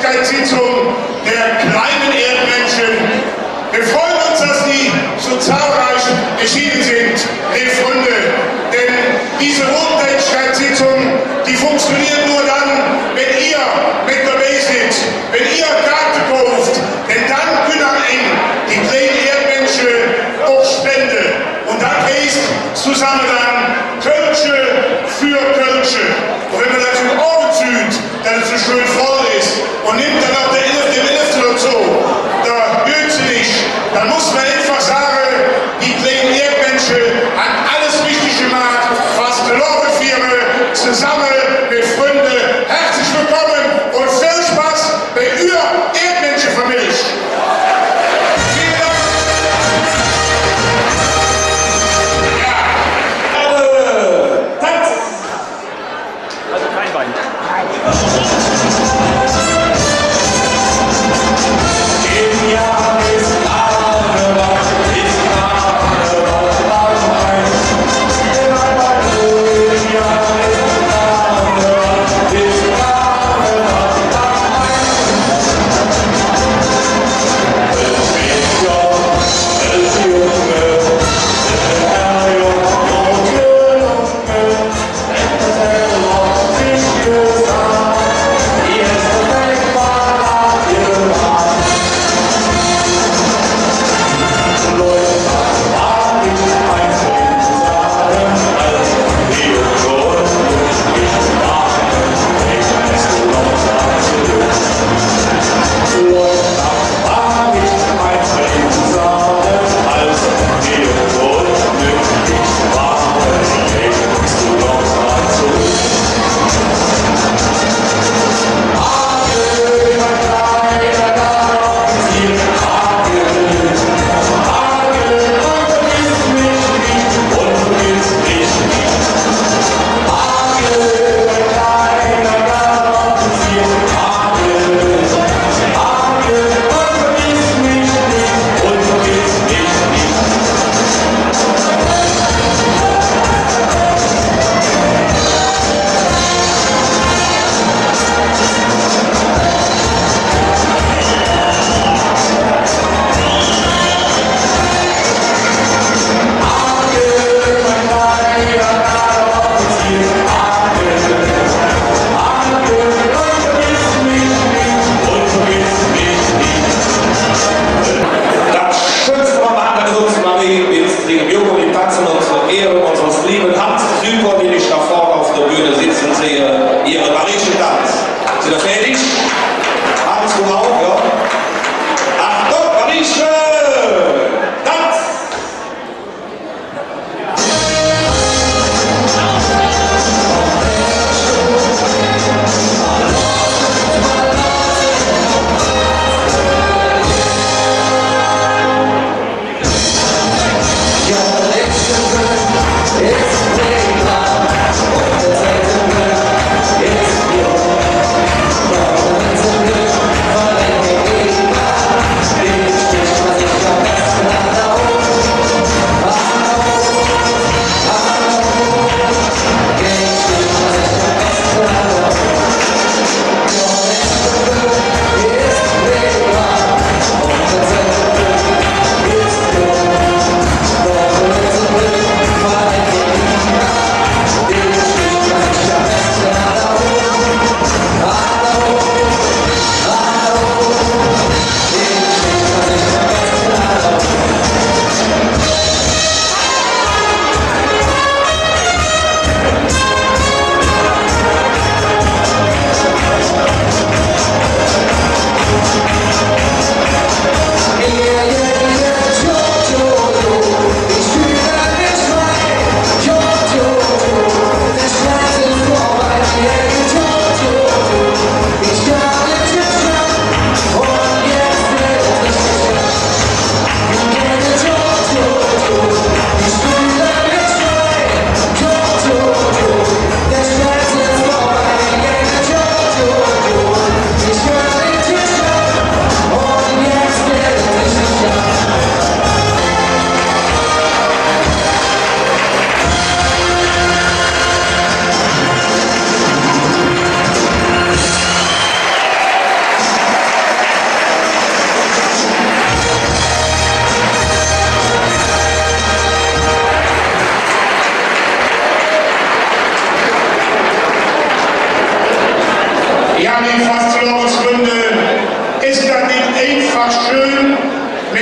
Wohltätigkeitssitzung der kleinen Erdmännchen. Wir freuen uns, dass Sie so zahlreich erschienen sind, liebe Freunde. Denn diese Wohltätigkeitssitzung, die funktioniert nur dann, wenn ihr mit dabei seid, wenn ihr Karte kauft. Denn dann können am Ende die kleinen Erdmännchen auch spenden. Und dann heißt zusammen dann Kölsche für Kölsche. Und wenn man natürlich auch sieht, dass es so schön voll ist und nimmt dann auch der 11. und so, da hört sie nicht, dann muss man einfach sagen, die kleinen Erdmännchen hat alles richtig gemacht, was gelaufen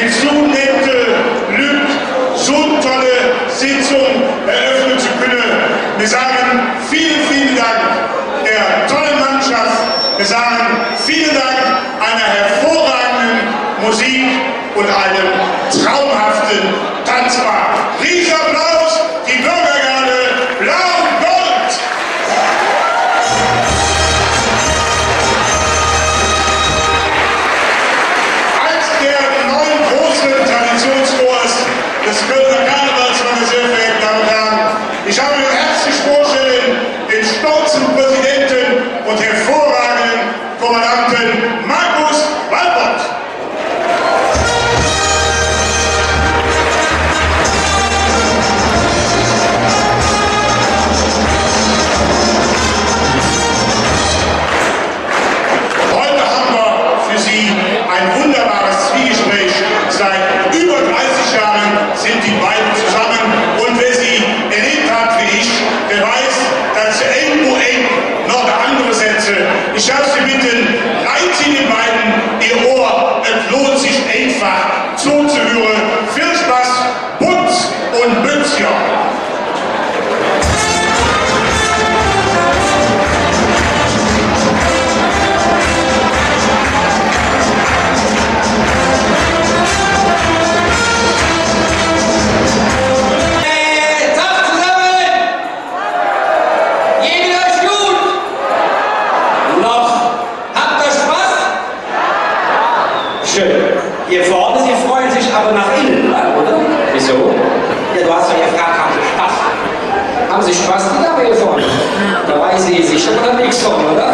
mit so netten Glück so tolle Sitzung eröffnen zu können. Wir sagen vielen, vielen Dank der tollen Mannschaft. Wir sagen vielen Dank einer hervorragenden Musik und einem traumhaften Tanzbar. Riesenapplaus, die Bürgergarde Blau-Gold! Als der neuen großen Traditionskurs des Kölner Karnevals, meine sehr verehrten Damen und Herren, ich habe Ihnen herzlich vorstellen den stolzen Präsidenten und hervorragenden Kommandanten Markus Walpott. Heute haben wir für Sie ein wunderbares Zwiegespräch. Seit über 30 Jahren sind die beiden zusammen und wer sie erlebt hat wie ich, der weiß, dass sie irgendwo noch andere Sätze. Ich darf Sie bitten, reiht Sie den beiden Ihr Ohr, es lohnt sich einfach zuzuhören. Viel Spaß, Butz und Bützja. Hier vorne, Sie freuen sich aber nach innen, oder? Wieso? Ja, du hast doch gefragt, haben Sie Spaß? Haben Sie Spaß, die Dame hier vorne? Da weiß Sie sicher oder nichts von, oder?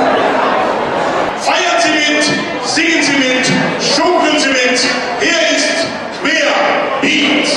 Feiern Sie mit, singen Sie mit, schunkeln Sie mit. Hier ist Queer Beat.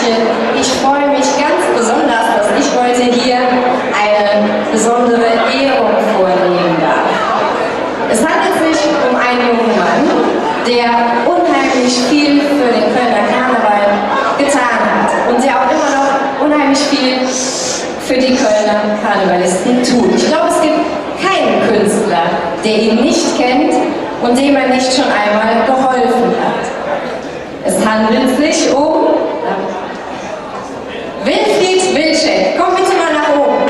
Sternchen. Ich freue mich ganz besonders, dass ich heute hier eine besondere Ehrung vornehmen darf. Es handelt sich um einen jungen Mann, der unheimlich viel für den Kölner Karneval getan hat und der auch immer noch unheimlich viel für die Kölner Karnevalisten tut. Ich glaube, es gibt keinen Künstler, der ihn nicht kennt und dem er nicht schon einmal geholfen hat. Es handelt sich um Wilfried Wilczek. Komm bitte mal nach oben.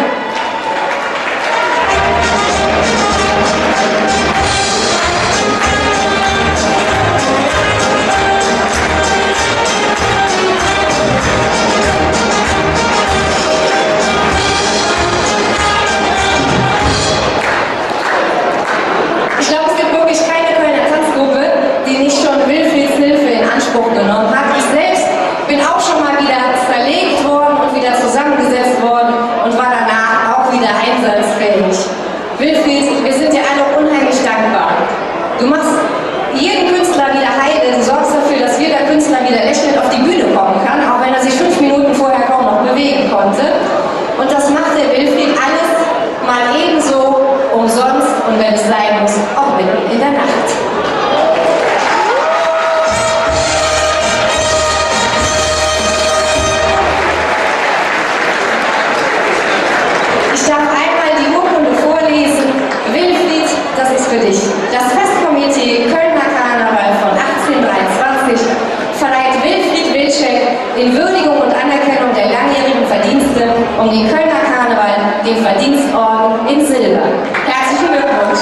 Ich glaube, es gibt wirklich keine Kölner Tanzgruppe, die nicht schon Wilfrieds Hilfe in Anspruch genommen hat. Ich selbst bin auch schon mal wieder zerlegt worden und wieder zusammengesetzt worden und war danach auch wieder einsatzfähig. Wilfried, wir sind dir alle unheimlich dankbar. Du machst jeden Künstler wieder heil, du sorgst dafür, dass jeder Künstler wieder lächelnd auf die Bühne kommen kann, auch wenn er sich 5 Minuten vorher kaum noch bewegen konnte. Und das macht der Wilfried alles mal ebenso umsonst und wenn es sein muss, auch mitten in der Nacht. Ich darf einmal die Urkunde vorlesen. Wilfried, das ist für dich. Das Festkomitee Kölner Karneval von 1823 verleiht Wilfried Wilczek in Würdigung und Anerkennung der langjährigen Verdienste um den Kölner Karneval den Verdienstorden in Silber. Herzlichen Glückwunsch!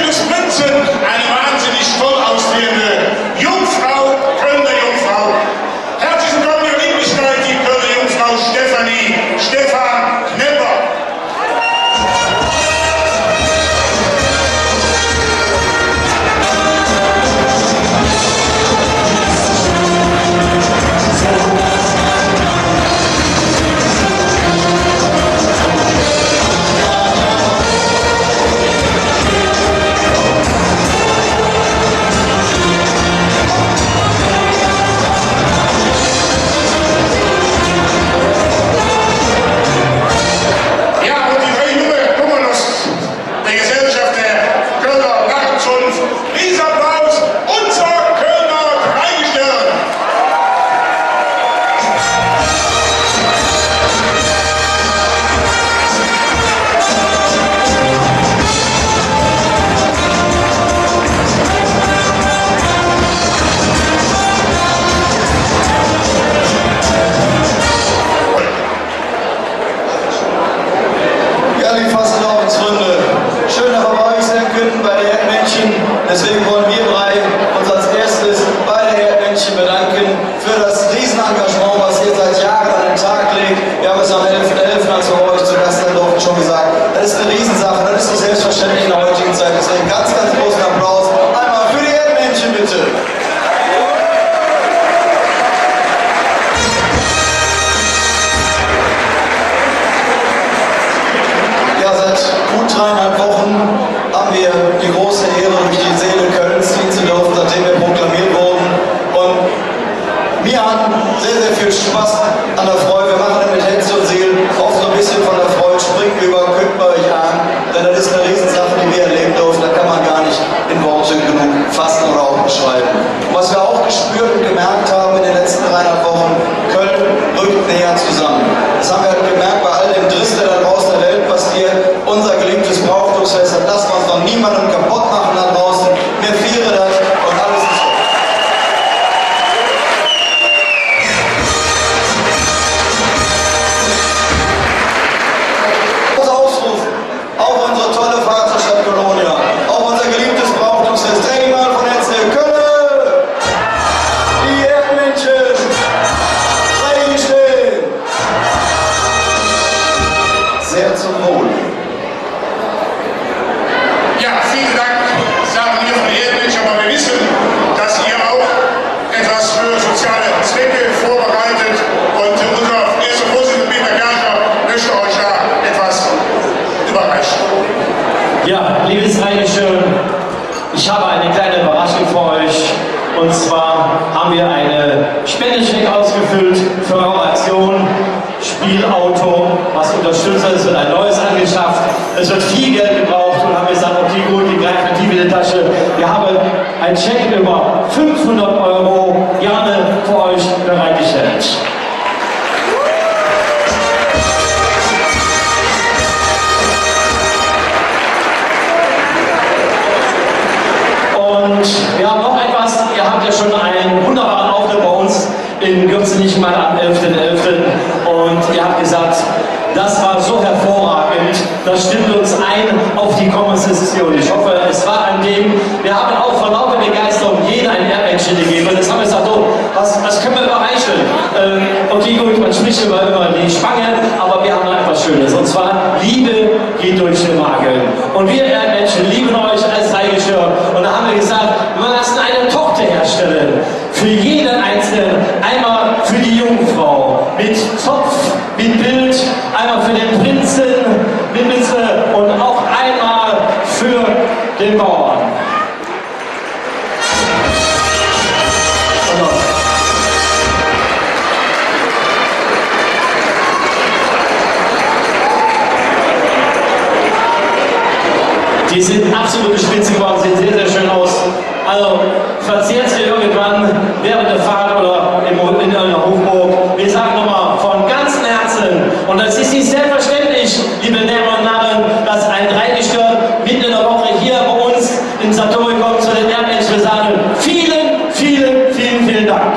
Julius Prinzen, eine wahnsinnig toll aussehende Jungfrau, Kölner Jungfrau. Herzlich willkommen, Ihre Lieblichkeit, die Kölner Jungfrau Stefan Knepper. Deswegen wollen wir drei uns als erstes bei der Erdmännchen bedanken für das Riesenengagement, was ihr seit Jahren an den Tag legt. Wir haben es am 11.11., als wir euch zu Gast sein durften, schon gesagt. Das ist eine Riesensache, das ist nicht selbstverständlich in der heutigen Zeit. Deswegen ganz, ganz großen Applaus. Einmal für die Erdmännchen, bitte. Ja, seit gut 3,5 Wochen haben wir die große Ehre, durch die Seele Kölns ziehen zu dürfen, seitdem wir proklamiert wurden. Und wir haben sehr, sehr viel Spaß an der Freude. Wir machen mit Herz und Seele oft so ein bisschen von der Freude, springen über, guckt bei euch an. Denn das ist eine Riesensache, die wir erleben dürfen. Da kann man gar nicht in Worte genug fassen oder auch beschreiben. Und was wir auch gespürt und gemerkt haben in den letzten 3,5 Wochen, Köln rückt näher zusammen. Das haben wir halt gemerkt bei all dem Driss, der da draußen in der Welt passiert. Unser geliebtes Brauchtumsfest, das lassen wir uns noch niemandem kaputt machen da draußen. Wir feiern das und alles ist gut. Ausrufen auf unsere tolle Vaterstadt Kolonia, auf unser geliebtes Brauchtumsfest. Dreh mal von Herzen, Köln! Die Erdmännchen! Freistehen! Sehr zum Wohl. Ja, vielen Dank, sagen wir von Erdmännchen, aber wir wissen, dass ihr auch etwas für soziale Zwecke vorbereitet und unser erster Vorsitzender Peter Gerger möchte euch da etwas überreichen. Ja, liebes Rheingeschirr, ich habe eine kleine Überraschung für euch. Und zwar haben wir eine Spendencheck ausgefüllt für eure Aktion Spielauto, was Unterstützer ist, wird ein neues angeschafft. Es wird viel Geld gebraucht und haben gesagt, okay gut, die greifen tief in die Tasche. Wir haben einen Check über 500 € gerne für euch bereitgestellt. Und wir haben noch etwas, ihr habt ja schon einen wunderbaren Auftritt bei uns in Gürzenich mal am 11.11. Und ihr habt gesagt, das war so hervorragend, das stimmt uns ein auf die kommende Session. Ich hoffe, es war an dem, wir haben auch vor lauter Begeisterung jedem ein Erdmännchen gegeben. Und jetzt haben wir gesagt, so, was können wir überreichen? Okay gut, man spricht immer die Spange, aber wir haben noch etwas Schönes. Und zwar, Liebe geht durch den Magen. Und wir Erdmännchen lieben euch als Rheingeschirr. Und da haben wir gesagt, wir lassen eine Tochter herstellen. Für jeden Einzelnen, einmal für die Jungfrau mit Zopf, mit Bild, einmal für den Prinzen mit Mütze und auch einmal für den Bauern. Die sind absolute Spitze geworden, sehen sehr, sehr schön aus. Also verzehrt sie irgendwann während der Fahrt oder in einer Hochburg. Wir sagen nochmal von ganzem Herzen, und das ist nicht selbstverständlich, liebe Damen und Herren, dass ein Rheingeschirr mitten in der Woche hier bei uns im Satori kommt zu den Erdmännchen. Wir sagen vielen, vielen, vielen, vielen Dank.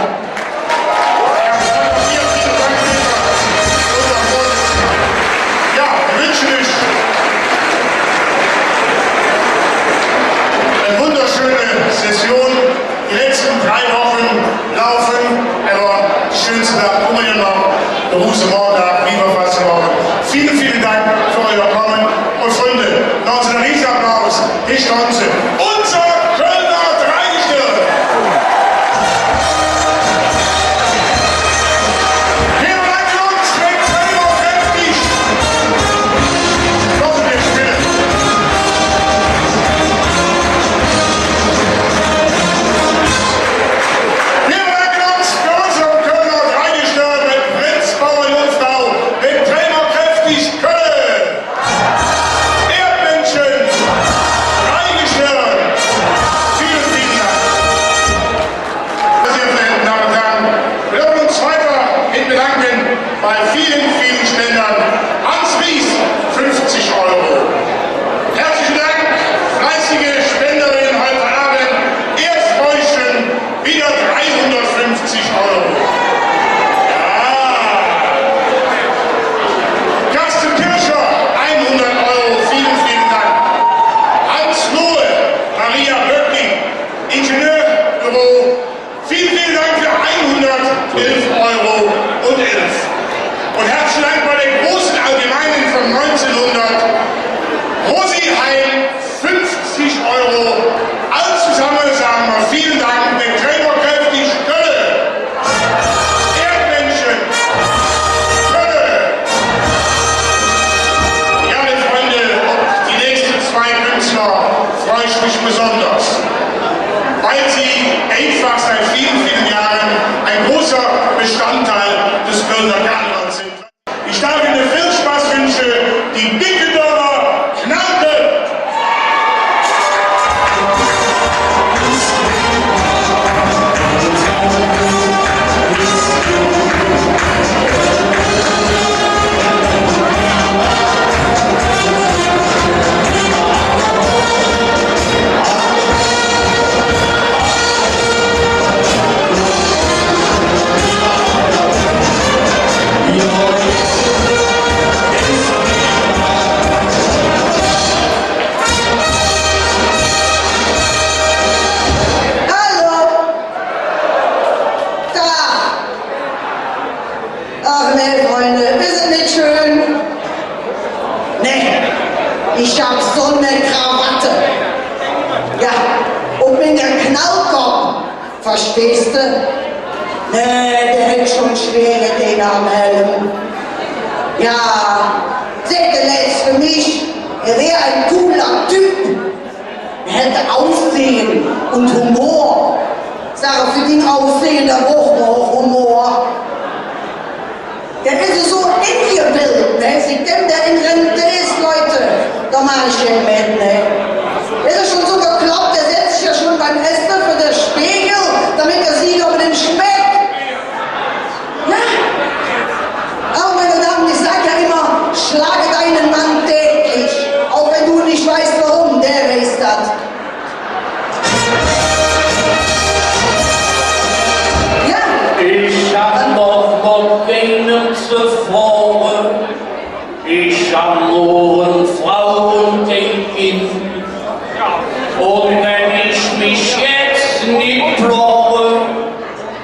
wunderschöne Session. Die letzten 3 Wochen laufen, aber die schönste Tag kommen ja noch. Der Rosenmontag, wie wir fast machen. Vielen, vielen Dank für euer Kommen. Und Freunde, noch einen Riesenapplaus. Ich tanze. Unser Kölner Dreigestirn. Wir bleiben uns mit Tremo kräftig. Noch ein bisschen. Wir bleiben uns für unseren Kölner Dreigestirn mit Prinz Bauer Jungfrau, mit Tremo kräftig Köln. Erdmenschen. Dreigestirn. Vielen, vielen Dank. Sehr verehrte Damen und Herren, wir dürfen uns weiterhin bedanken bei vielen, vielen Spendern. Hans Ries, 50 €. Herzlichen Dank, fleißige Spenderinnen heute Abend. Erzbräuchen, wieder 350 €. Ja. Carsten Kircher, 100 €. Vielen, vielen Dank. Hans Lohe, Maria Böckling, Ingenieurbüro. Vielen, vielen Dank für 111,11 €. Und herzlichen Dank bei der großen Allgemeinen von 1900. Rosi Heim, 50 €. Alles zusammen sagen wir vielen Dank mit Tremo kräftig Köln. Erdmenschen. Köln. Ja, meine Freunde, auf die nächsten 2 Künstler freue ich mich besonders, weil sie einfach seit vielen, vielen Jahren ein großer Bestandteil des Kölner Karnevals sind. Ich darf Ihnen viel Spaß wünschen, die Dickendorfer Knarre. Hallo! Da! Ach nee, Freunde, wir sind nicht schön. Nee, ich hab so eine Krawatte. Ja, und mit der Knallkopf, verstehst du? Nee, der hält schon schwere Dinge am Helm. Ja, Säckele ist für mich, er wäre ein cooler Typ. Er hätte Aussehen und Humor. Sage für den Aussehen, der braucht noch Humor. Der ist so ingebildet, ne? Seitdem der in Rente ist, Leute, da mach ich den mit, ne? Der ist schon so bekloppt, der setzt sich ja schon beim Essen für den Spiegel, damit er sieht, ob er den schmeckt. Ja? Aber meine Damen, ich sag ja immer, schlage deinen Mann täglich, auch wenn du nicht weißt warum, der weiß das. Ja? Ich hab noch keinen zuvor. Ich hab nur Frauen denken. Und wenn ich mich jetzt nicht brauche,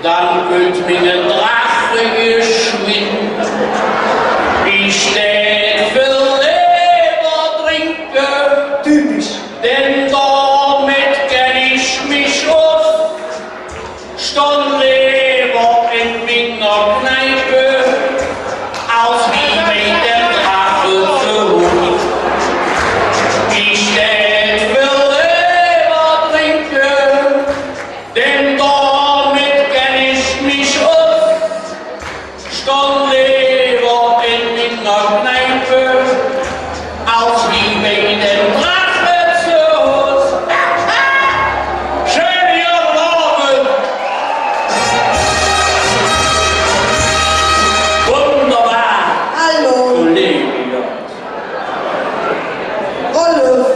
dann wird mir der Drache geschwind. Ich steh für Leber trinke, Typisch. denn damit kenn ich mich aus. Stundenleber in meiner Kneipe, aus wie mit dem Drache zu Hut. Ich steh für Leber trinke, denn damit kenn ich mich aus. Stundenleber in meiner Kneipe, aus wie mit dem Drache zu Hut. Schönen Abend! Wunderbar! Hallo, Kollege, Rolf.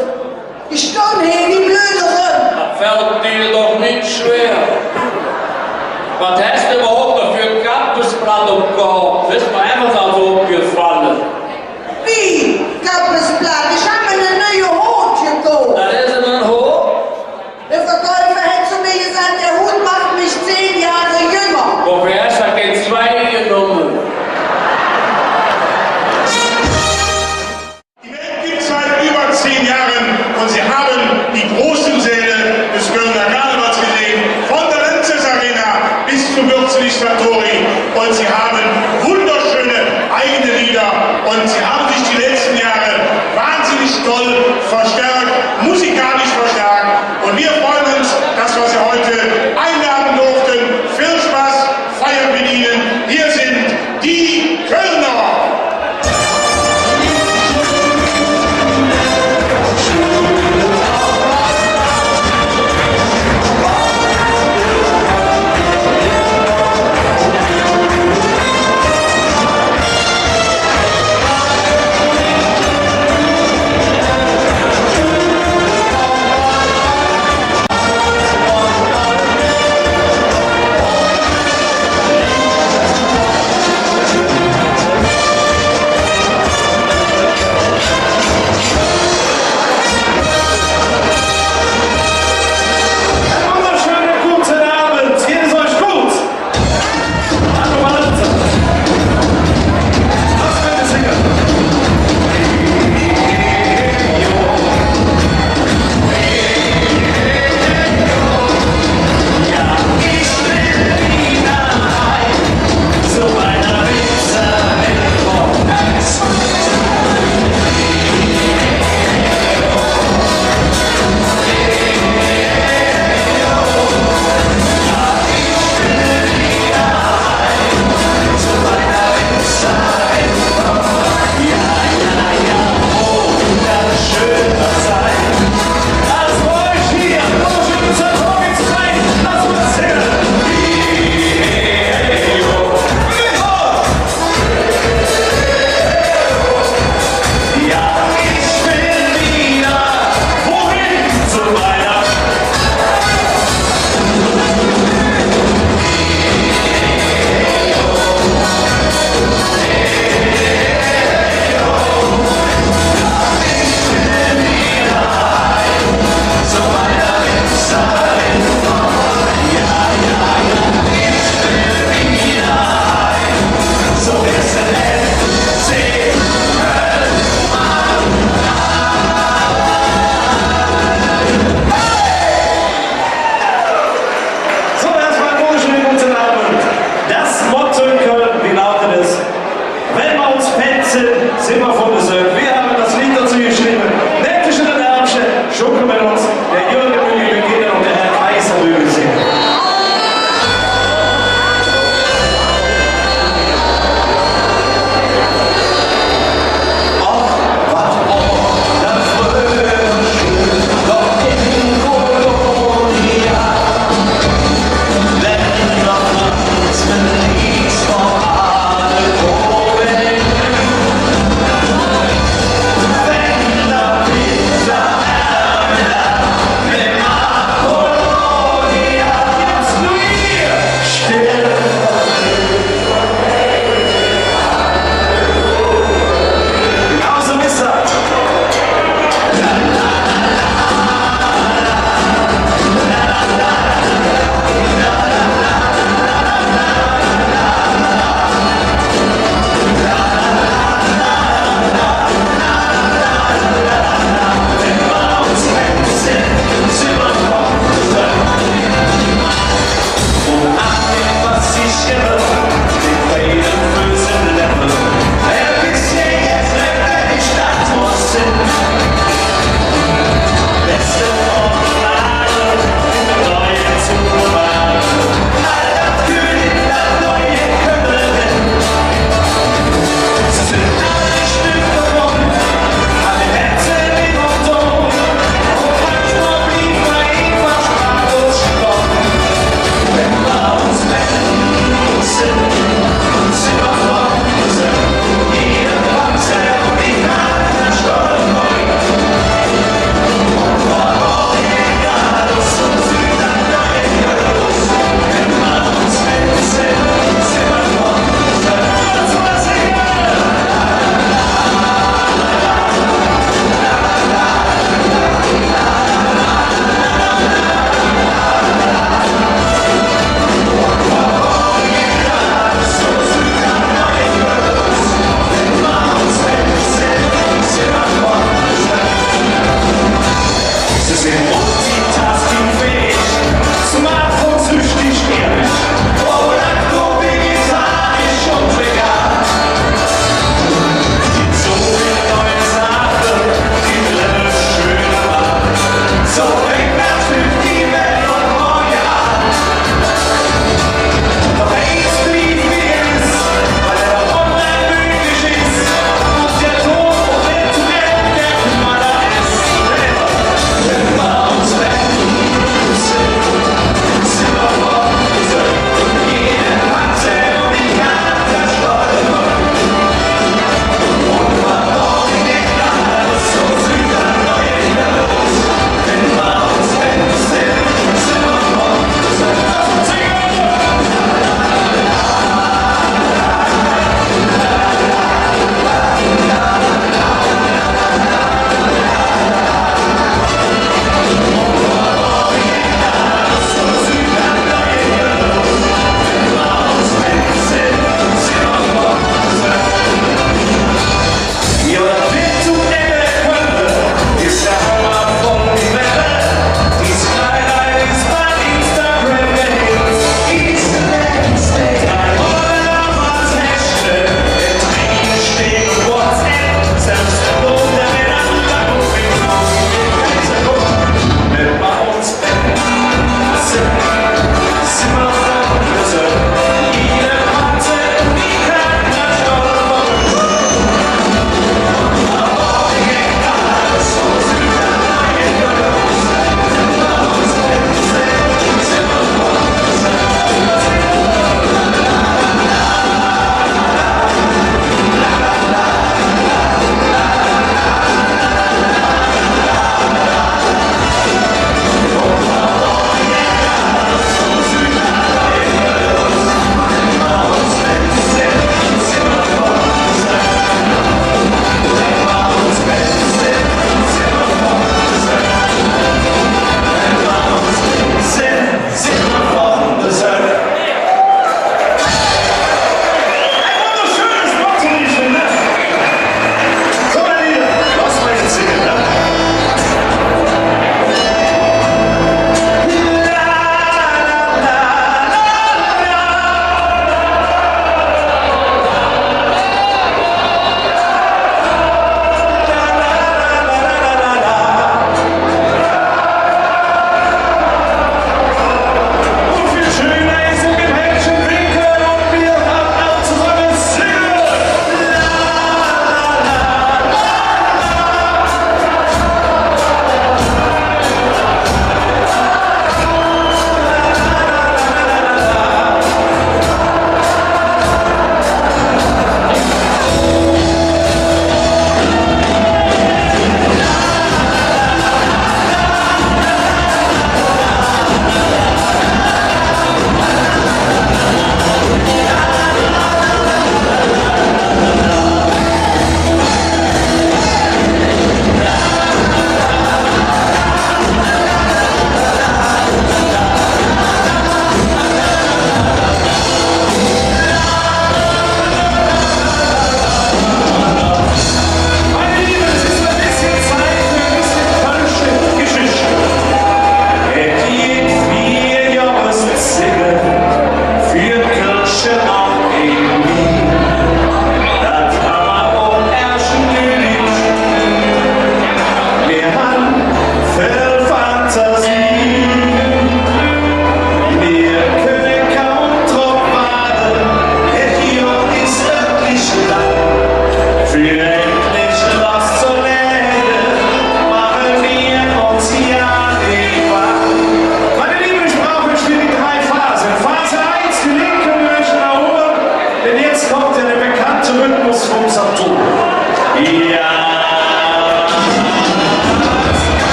Ich stand hier wie Blödere. das fällt dir doch nicht schwer. Was hast du überhaupt dafür Kappesblatt im Kopf? Ist mir einfach so aufgefallen. Wie? Kappesblatt? Ich habe mir eine neue Haut gekauft. Das ist ein Hoch. Der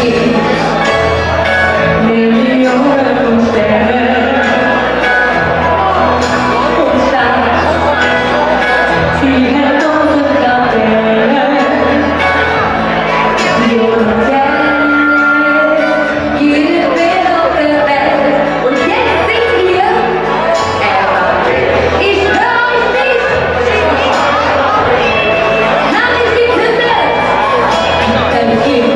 geben. Millionen von Sternen. Und dann viele tausend Laterne. Und jede Welt auf der Welt. Und jetzt singen wir. Ich höre mich nicht. Hab ich gekündigt. Dann gib.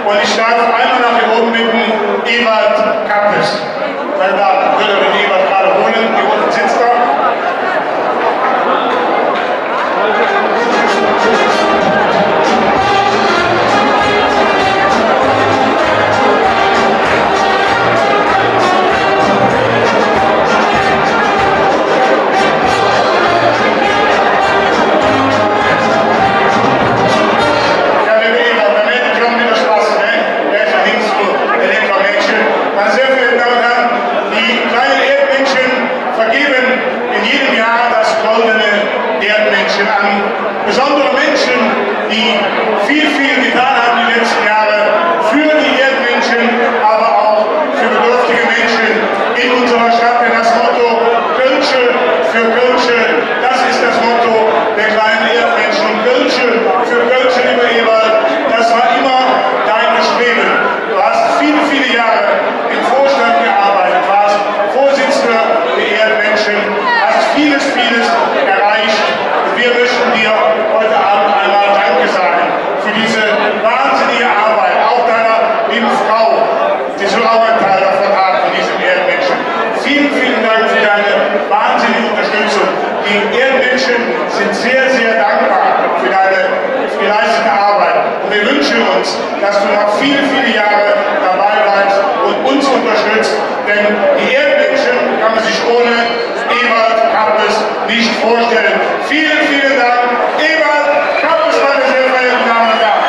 Und ich darf einmal nach hier oben bitten, Ewald Kappes. Meine Damen, würde den Ewald gerade holen, hier unten sitzt er. Besondere Menschen, die viel getan haben die letzten Jahre für die Erdmenschen, aber auch für bedürftige Menschen in unserer Stadt. Denn das Motto Kölsche für Kölsche, das ist das Motto der kleinen Erdmenschen. Kölsche für Kölsche, lieber Ewald, das war immer dein Bestreben. Du hast viele Jahre im Vorstand gearbeitet, warst Vorsitzender der Erdmenschen, hast vieles erreicht. Wir möchten dir heute Abend einmal Danke sagen für diese wahnsinnige Arbeit, auch deiner lieben Frau, die soll auch einen Teil davon haben, von diesem Erdmenschen. Vielen Dank für deine wahnsinnige Unterstützung. Die Erdmenschen sind sehr dankbar für deine geleistete Arbeit. Und wir wünschen uns, dass du noch viele Jahre dabei bleibst und uns unterstützt, denn die Erdmenschen kann man sich ohne Ewald Kappes nicht vorstellen. Vielen Dank. Ewald Kappes, meine sehr verehrten Damen und Herren.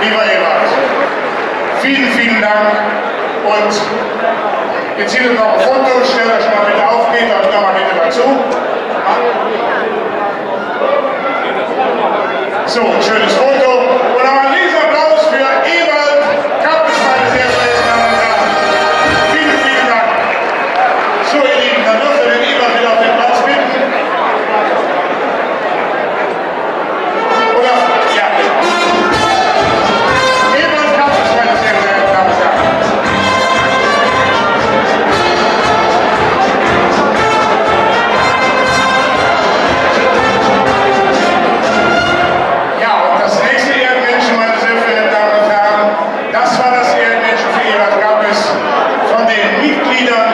Lieber Ewald, vielen Dank. Und jetzt hier noch ein Foto, stellt euch mal bitte auf, geht euch noch mal bitte dazu. So, ein schönes Foto. Und noch ein Riesenapplaus für Ewald Kappes, meine sehr verehrten Damen und Herren. Vielen Dank. So, ihr Lieben, dann dürft ihr den Ewald wieder auf den Platz bitten. Oder? Ja. Ewald Kappes, meine sehr verehrten Damen und Herren. Ja, und das nächste Erdmännchen, meine sehr verehrten Damen und Herren, das war das Erdmännchen für Ewald Kappes von den Mitgliedern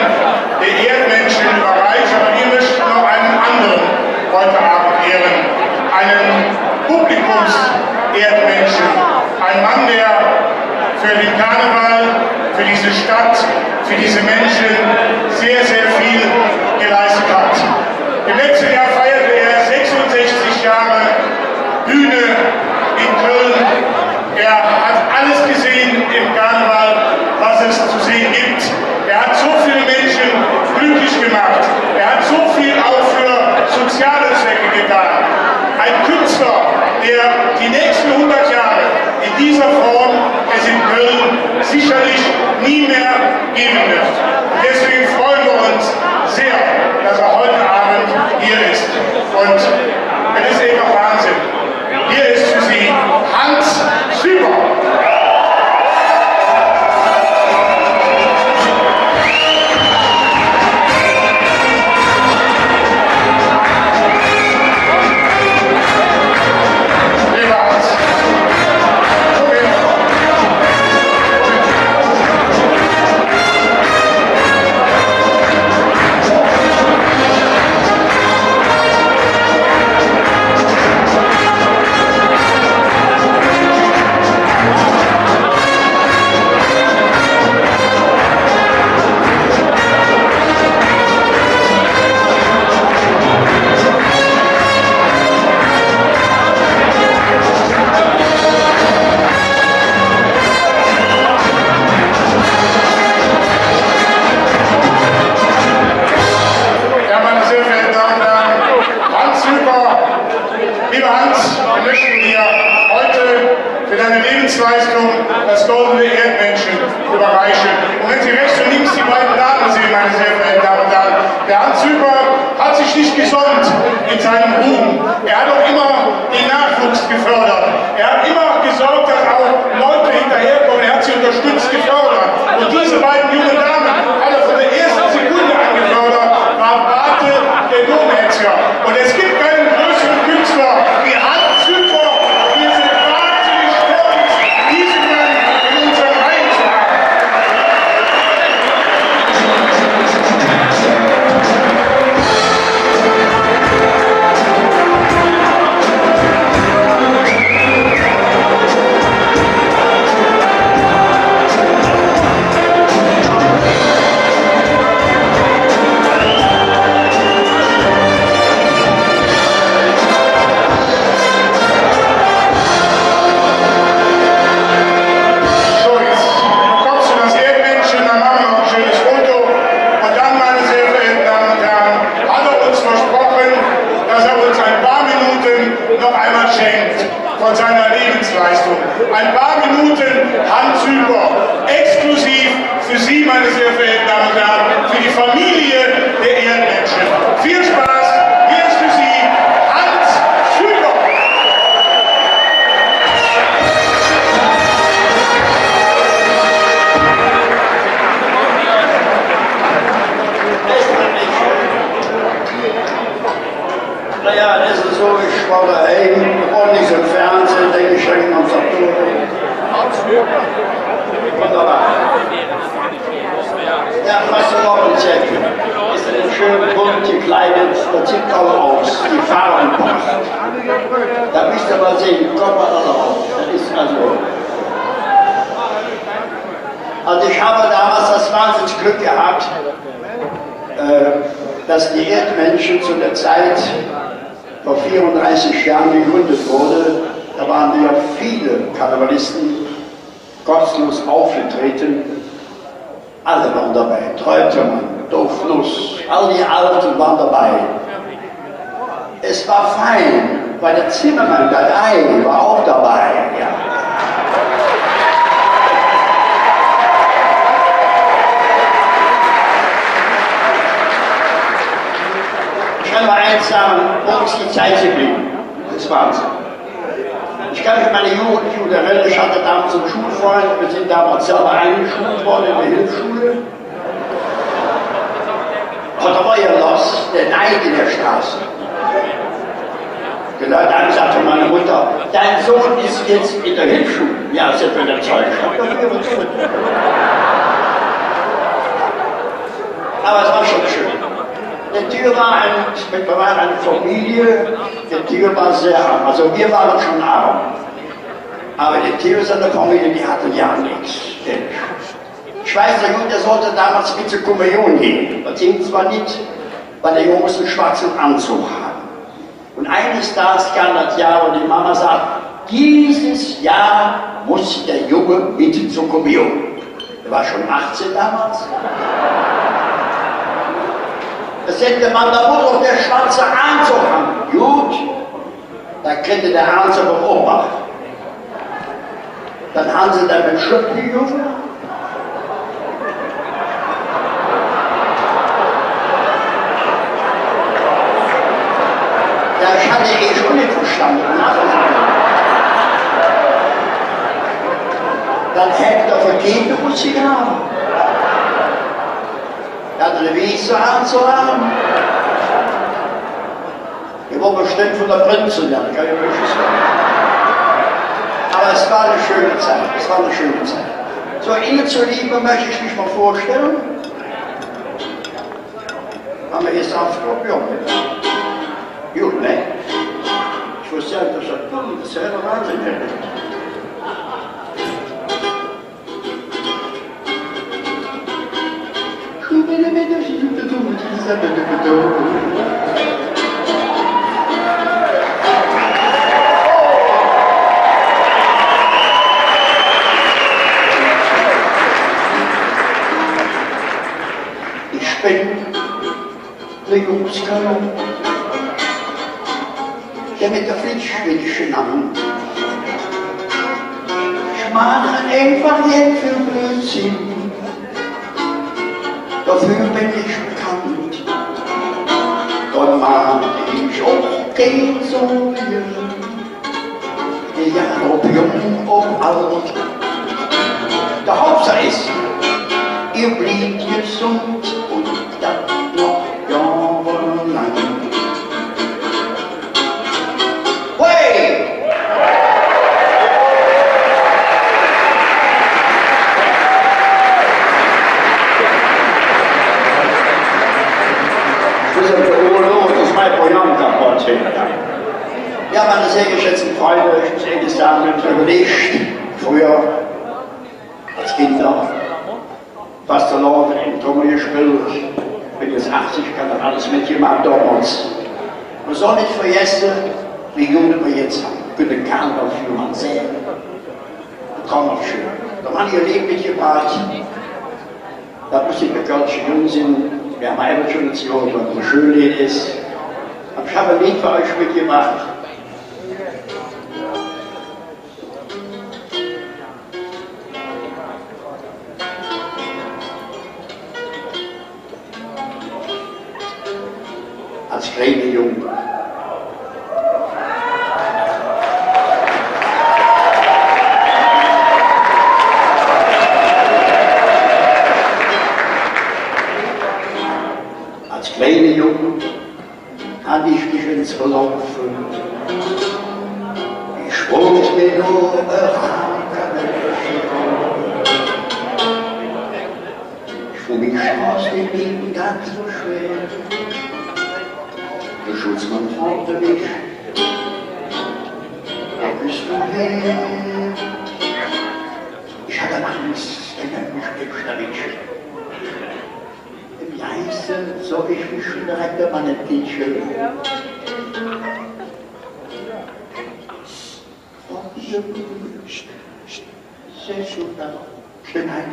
der Erdmenschen überreicht, aber wir möchten noch einen anderen heute Abend ehren. Einen Publikums-Erdmenschen. Ein Mann, der für den Karneval, für diese Stadt, für diese Menschen sehr viel geleistet hat. Im letzten Jahr feierte er 66 Jahre Bühne in Köln. Er hat alles gesehen im Karneval, was es zu sehen gibt. Er hat so viele Menschen glücklich gemacht. Er hat so viel auch für soziale Zwecke getan. Ein Künstler, der die nächsten 100 Jahre in dieser Form es in Köln sicherlich nie mehr geben wird. Deswegen freuen wir uns sehr, dass er heute Abend hier ist. Und es ist einfach Wahnsinn. Hier ist für Sie Hans Süper. Und es gibt keinen größeren Künstler noch einmal schenkt von seiner Lebensleistung. Ein paar Minuten Hans Hüber, exklusiv für Sie, meine sehr verehrten Damen und Herren, für die Familie der Erdmenschen. Viel Spaß, hier ist für Sie Hans Hüber. Naja, das ist so, ich war daheim, und nicht im Fernsehen, denke ich, schenken uns ab. Wunderbar. Ja, was du noch ein Zettel? Ist ein schön bunt gekleidet, das sieht toll aus, die Farben passt. Da müsst ihr mal sehen, kommt mal alle raus. Das ist also ich habe damals das Wahnsinnsglück gehabt, dass die Erdmenschen zu der Zeit vor 34 Jahren gegründet wurde. Da waren ja viele Karnevalisten kostenlos aufgetreten. Alle waren dabei. Treutemann, Dofnuss, all die Alten waren dabei. Es war fein, weil der Zimmermann, der Ei, war auch dabei. Ja. Ich kann mal eins sagen, wo ist die Zeit geblieben? Das ist Wahnsinn. Ich kann mich an meine Jugendschule erinnern, ich hatte damals einen Schulfreund, wir sind damals selber eingeschult worden in der Hilfsschule. Und da war ja los, der Neid in der Straße. Die Leute haben gesagt von meiner Mutter, dein Sohn ist jetzt in der Hilfsschule. Ja, sind wir der Zeug. Aber es war schon schön. Der Tür war eine Familie, der Tür war sehr arm. Also wir waren schon arm. Aber der Tür ist eine Familie, die hatte ja nichts. Ich weiß noch gut, der sollte damals mit zur Kommunion gehen. Das ging zwar nicht, weil der Junge einen schwarzen Anzug hat. Und eines Tages kam das Jahr und die Mama sagt, dieses Jahr muss der Junge mit zur Kommunion. Er war schon 18 damals. Das hätte man, da muss auch der schwarze Anzug haben. Gut, da kriegte der Anzug vom Opa. Dann haben sie dann mit Schöpfen gerufen. Ja, ich hatte schon nicht verstanden. Dann hätte er vergeben, muss sie haben. Er hatte eine Wiese anzuhaben. Ich war bestimmt von der Prinzessin, ja, kann ich wirklich sagen. Aber es war eine schöne Zeit, es war eine schöne Zeit. So, Ihnen zuliebe möchte ich mich mal vorstellen. Haben wir jetzt auf Skorpion? Gut, ne? Ich wusste ja, dass das selber Wahnsinn hätte. Ich bin der Jungskalle, der mit der Flitschwitschen an. Ich mache einfach jetzt für Blödsinn. Dafür bin ich bekannt. Dann mag ich auch den so ja, ob jung, ob alt. Der Hauptsache ist, ihr blieb gesund und das noch jahrelang. Hey! Das ist mein Programm kaputt. Ja, meine sehr geschätzten Freunde, ich muss ehrlich sagen, wir haben überlegt, früher als Kinder, Fastelavond in Trommel gespielt, bin jetzt 80, kann das alles mitgemacht damals. Man soll nicht vergessen, wie jung wir jetzt haben. Wir können Karneval für man sehen. Das kann noch schön. Da haben wir Leben mitgebracht. Da muss ich mit ganz jung sein. Wir haben einfach schon das Jahr, was ein schön Lied ist. Aber ich habe ein Lied für euch mitgebracht. kleiner Junge. Als kleiner Junge hatte ich mich ins Verlaufen. Ich wollte mir nur für mich war es im Leben ganz so schwer. Der Schutzmann fragte mich, wo bist du her? Ich hatte Angst, wenn mich erwischt. Im Leise soll ich mich strecken, meine Titel. Und ihr sehr schön da, Schönheit.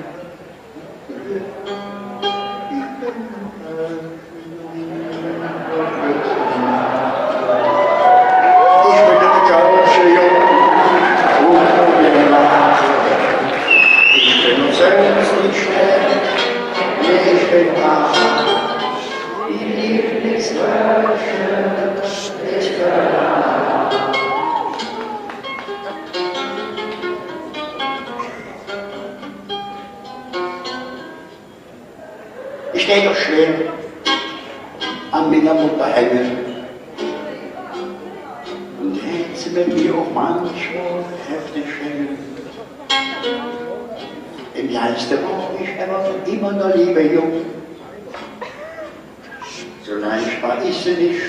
Ich stehe doch schwer an meiner Mutter hängen und hält sie mit mir auch manchmal heftig hängen. Im Geiste war ich immer noch lieber jung. So leicht war ich sie nicht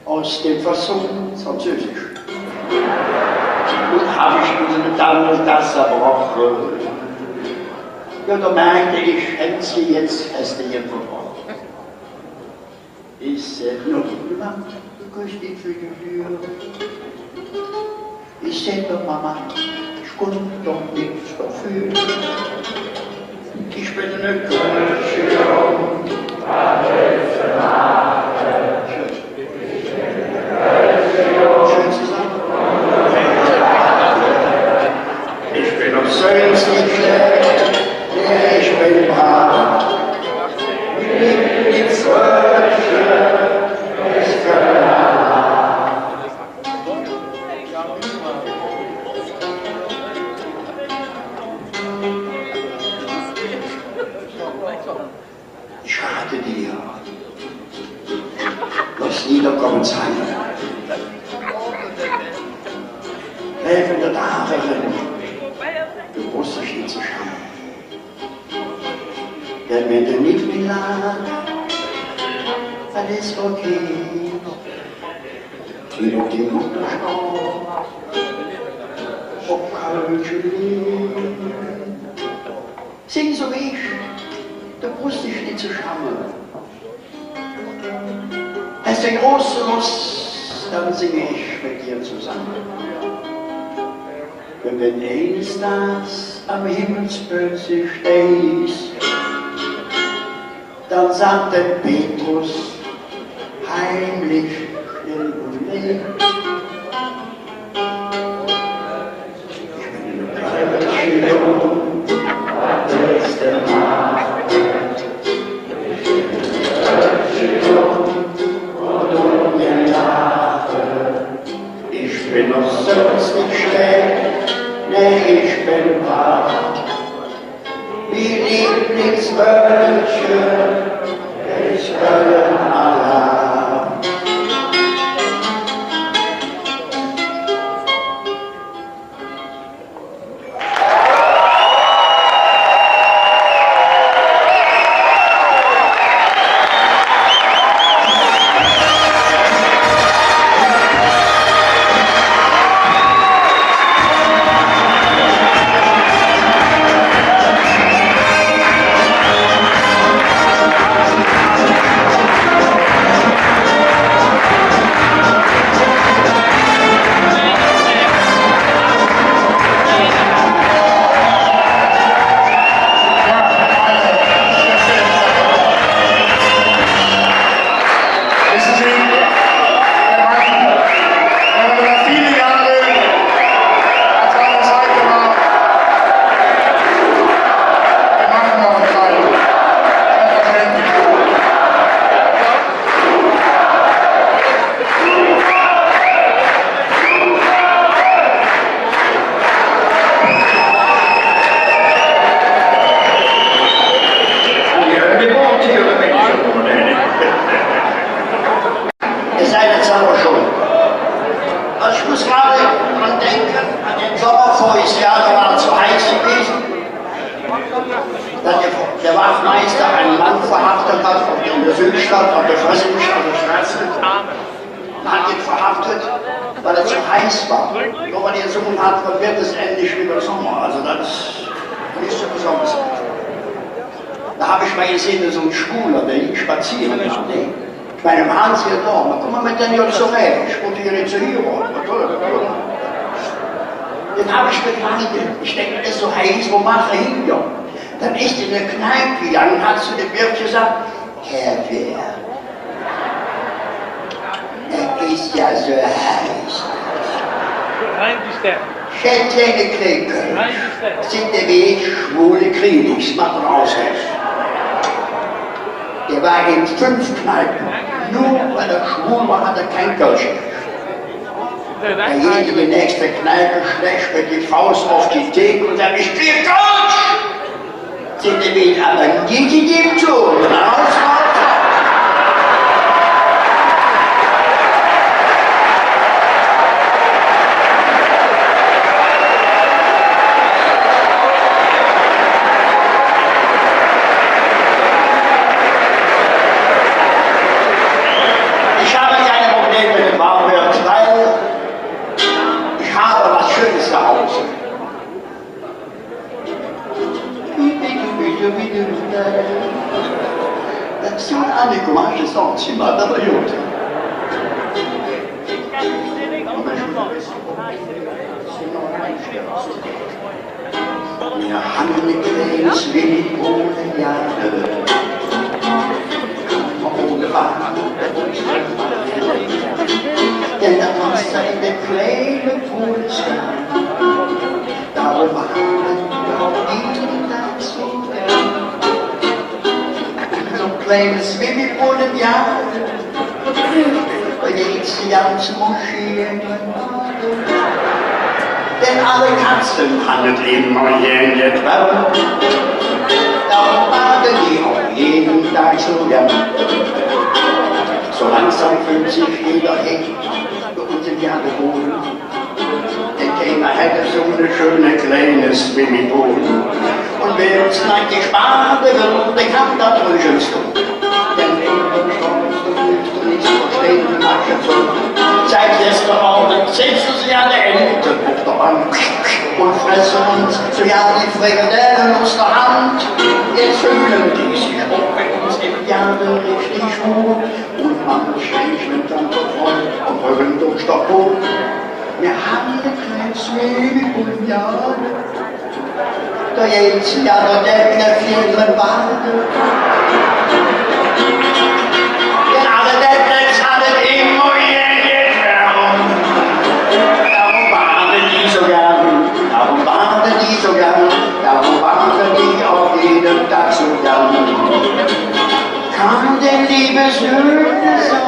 aus dem Versuch Französisch. Und habe ich mir dann und das erbrochen. Ja, da merkte ich, hätte sie jetzt fest in ihr verbrochen. Ich sagte noch niemand, du kannst nicht für die Tür. Ich sagte doch, Mama, ich konnte doch nichts dafür. Ich bin eine Kölscherin, schön zusammen. Ich bin auf Söhns nicht schlecht. Ich bin brav, die Zwölfe, ich kann ich rate dir, lass niederkommen sein. Helfende Darin, du musst dich nicht zu schauen. Denn wenn du nicht mehr lachst, alles okay. Wie auf dem Mutterschau, ob Kölscherin. Sing so wie ich, du musst dich nicht zu schauen. Es den großen Lust, dann singe ich mit dir zusammen. Und wenn eines Tages am Himmelsböse stehst, dann sagte Petrus heimlich still und leer. Ich bin eine kleine Schilderung, das ist der Nacht. Ich bin eine Schilderung und mir lache. Ich bin noch sonst nicht schlecht, nee, ich bin wach. Wie Lieblingswölkchen, ich höre Alarm. Ich muss gerade dran denken, an den Sommer voriges Jahr, da war es zu heiß gewesen. Dass der Wachtmeister einen Mann verhaftet hat in der Südstadt, auf der Frössigstraße. Hat ihn verhaftet, weil er zu heiß war. Nur weil er gesungen hat, dann wird es endlich wieder Sommer. Also das ist so besonders. Da habe ich mal gesehen, so ein Schwuler, der ging spazieren. Ich meine, im Hans hier da, guck mal mit den Jungs so weg. Ich wollte hier nicht zu hier. Den habe ich begleitet. Ich denke, das ist so heiß, wo macht er hin, ja? Dann ist er in der Kneipe gegangen, hat zu dem Wirt gesagt, Herr Wehr, er ist ja so heiß. Schätze eine Klinke, sind der Weg schwule Krieg, macht er aus. Der war in 5 Kneipen. Nur weil er schwul war, hat er kein Kölsch. Er geht in die nächste Kneipe, schlägt mit die Faust auf die Theke und sagt, ich krieg Kölsch! Sind der Weg aber nicht in dem Zug. Das ist ein anikomanisches Songzimmer, aber gut. Wir haben ein kleines wenig ohne Jahre, ohne Wachen. Denn da passt er in der kleinen Polizei. Darum waren wir auch jeden Tag so gern. So ein kleines Swimmingpool im Jahr. Und jetzt die ganze Moschee in den Baden. Denn alle Katzen haben das Leben mal hier in der Quelle. Darum baden die auch jeden Tag so gern. So langsam fühlt sich jeder echt für uns im Jahr geboren. Denn keiner hätte so eine schöne kleine Swimmingpool. Und wer uns nicht sparen will, der kann das ruhig tun. Denn unseren Stolz, du willst du nicht verstehen, die Masche so. Seit gestern Abend sitzen sie an der Ente auf der Bank und fressen uns so ja die Frikadellen aus der Hand. Jetzt fühlen die sich auch bei uns im Jahre richtig gut und man schlägt dann voll und rücken durch den Boden. Wir haben ein kleines Swimmingpool im Jahr. Da jetzt ja der Deckner viel drin baden. Denn alle Deckners haben immer hier herum. Darum baden die so gern, darum baden die so gern, darum baden die auch jeden Tag so gern. Kann denn liebes Höhle sein?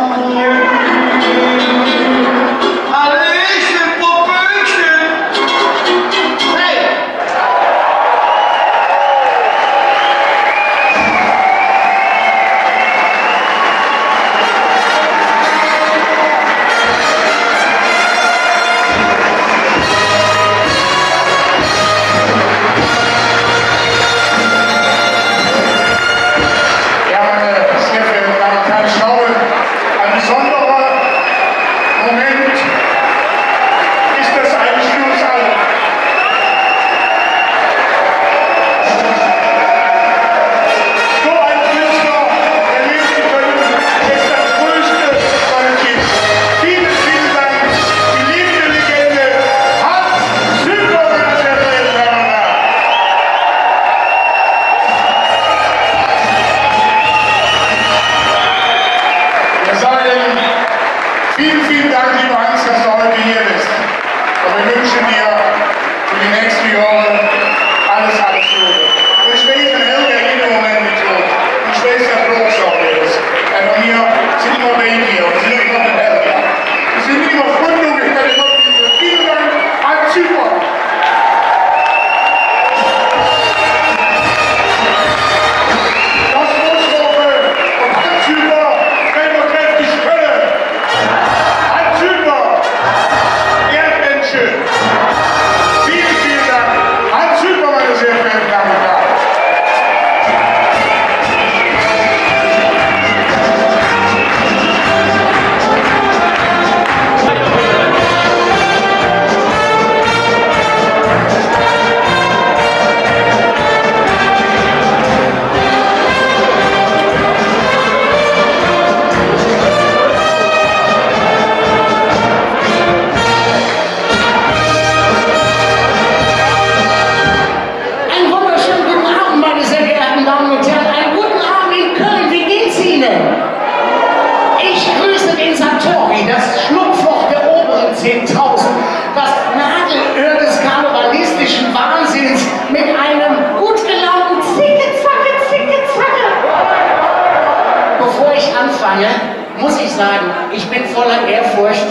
voller Ehrfurcht.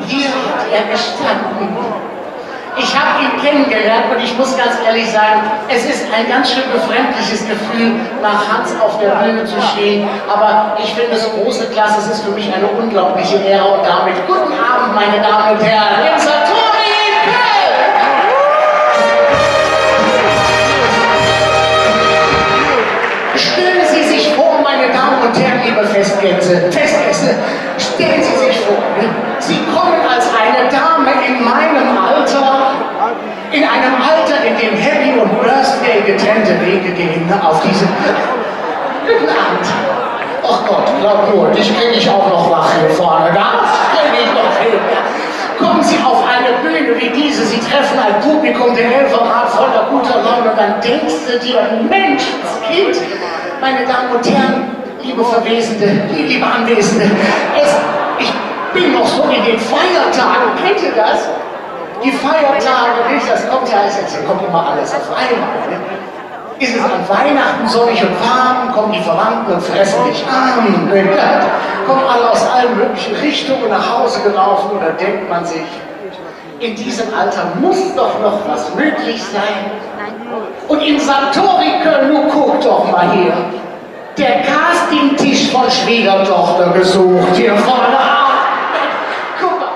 Hier hat er gestanden. Ich habe ihn kennengelernt und ich muss ganz ehrlich sagen, es ist ein ganz schön befremdliches Gefühl, nach Hans auf der Bühne zu stehen. Aber ich finde es große Klasse, es ist für mich eine unglaubliche Ehre und damit guten Abend, meine Damen und Herren, im Satori in Köln! Stellen Sie sich vor, meine Damen und Herren, liebe Festgäste, stellen Sie sich vor, Sie kommen als eine Dame in meinem Alter, in einem Alter, in dem Happy und Birthday getrennte Wege gehen, auf diese... Guten Abend. Ach Gott, glaub nur, dich kriege ich auch noch wach hier vorne. Das kriege ich noch hin. Kommen Sie auf eine Bühne wie diese, Sie treffen ein Publikum, der Elferrat voller guter Laune, dann denkst du dir, Menschenskind, meine Damen und Herren, liebe Verwesende, liebe Anwesende, ich bin noch so in den Feiertagen, kennt ihr das? Die Feiertage, nicht? Das kommt ja, jetzt kommt immer alles auf einmal. Ne? Ist es an Weihnachten sonnig und warm, kommen die Verwandten und fressen dich an, kommen alle aus allen möglichen Richtungen nach Hause gelaufen oder denkt man sich, in diesem Alter muss doch noch was möglich sein. Und im Satori Köln, nun guck doch mal hier, der Castingtisch von Schwiegertochter gesucht, hier vorne. Guck mal.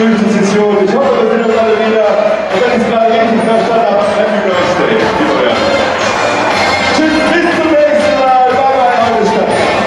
durch die Session. Ich hoffe, wir sehen uns alle wieder. Und wenn ich es gerade richtig verstanden habe, Happy Birthday, liebe Leute. Tschüss, bis zum nächsten Mal. Bye bye, Augenstadt.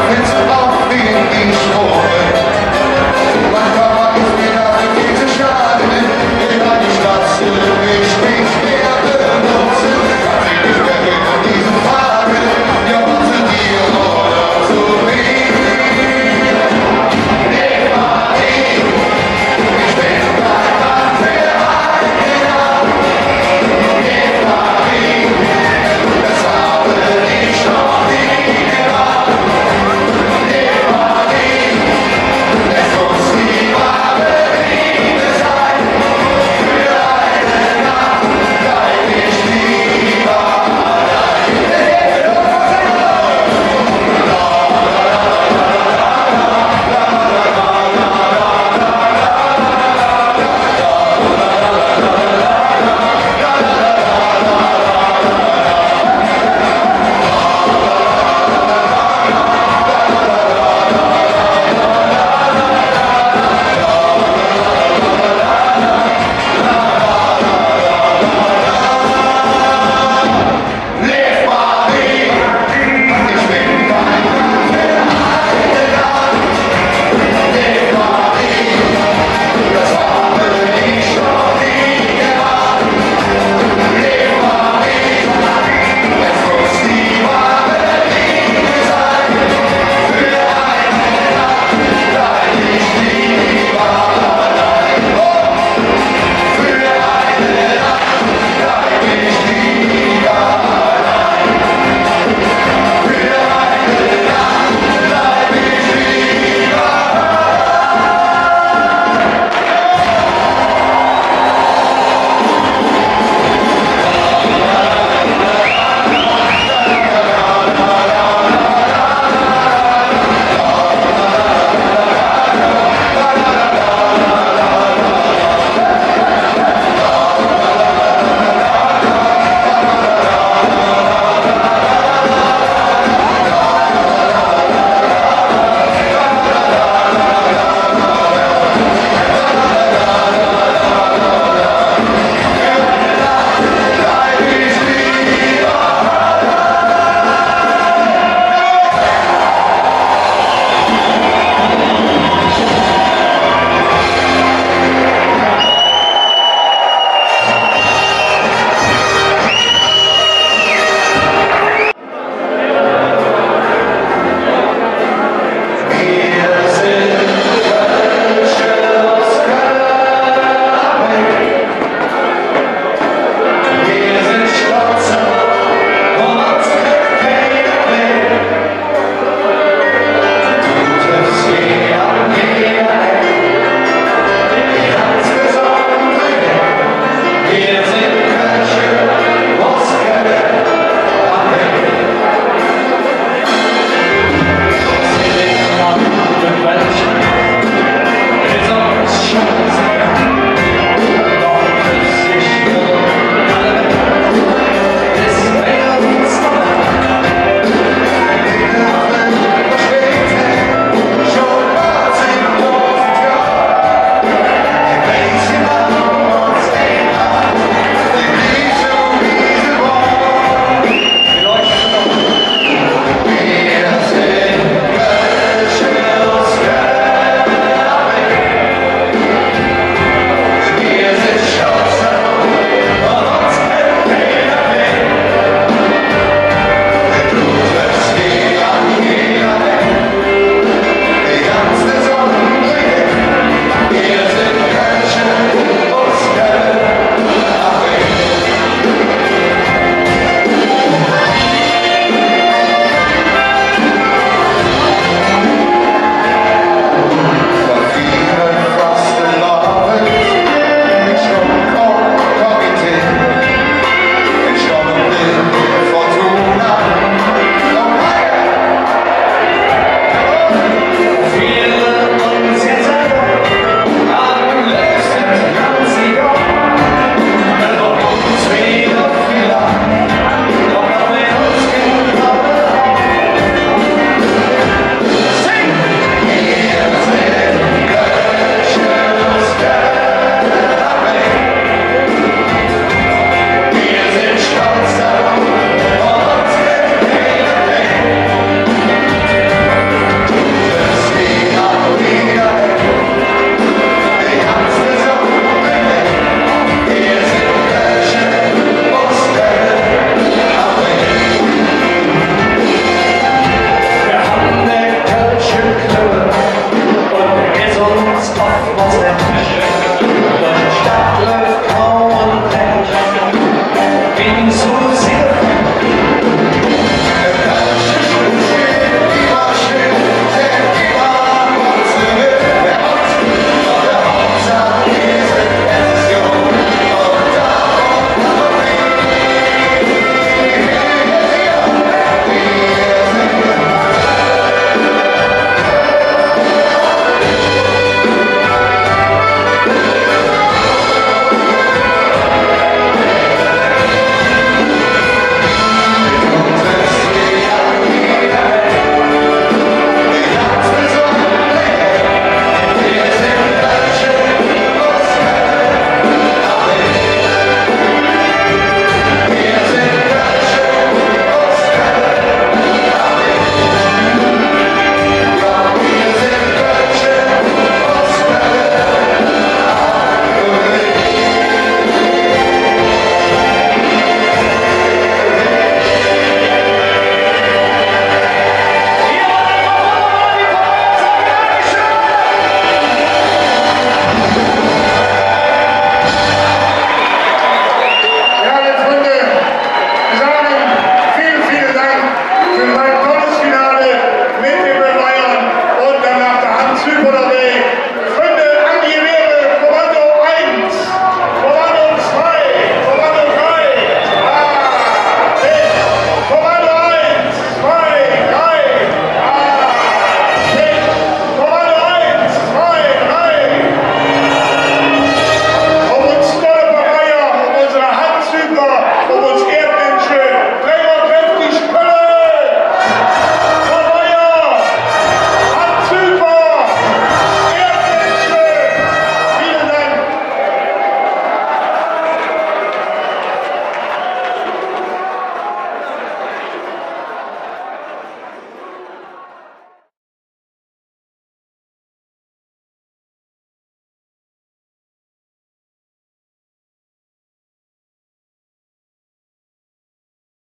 Willst du auch wie ich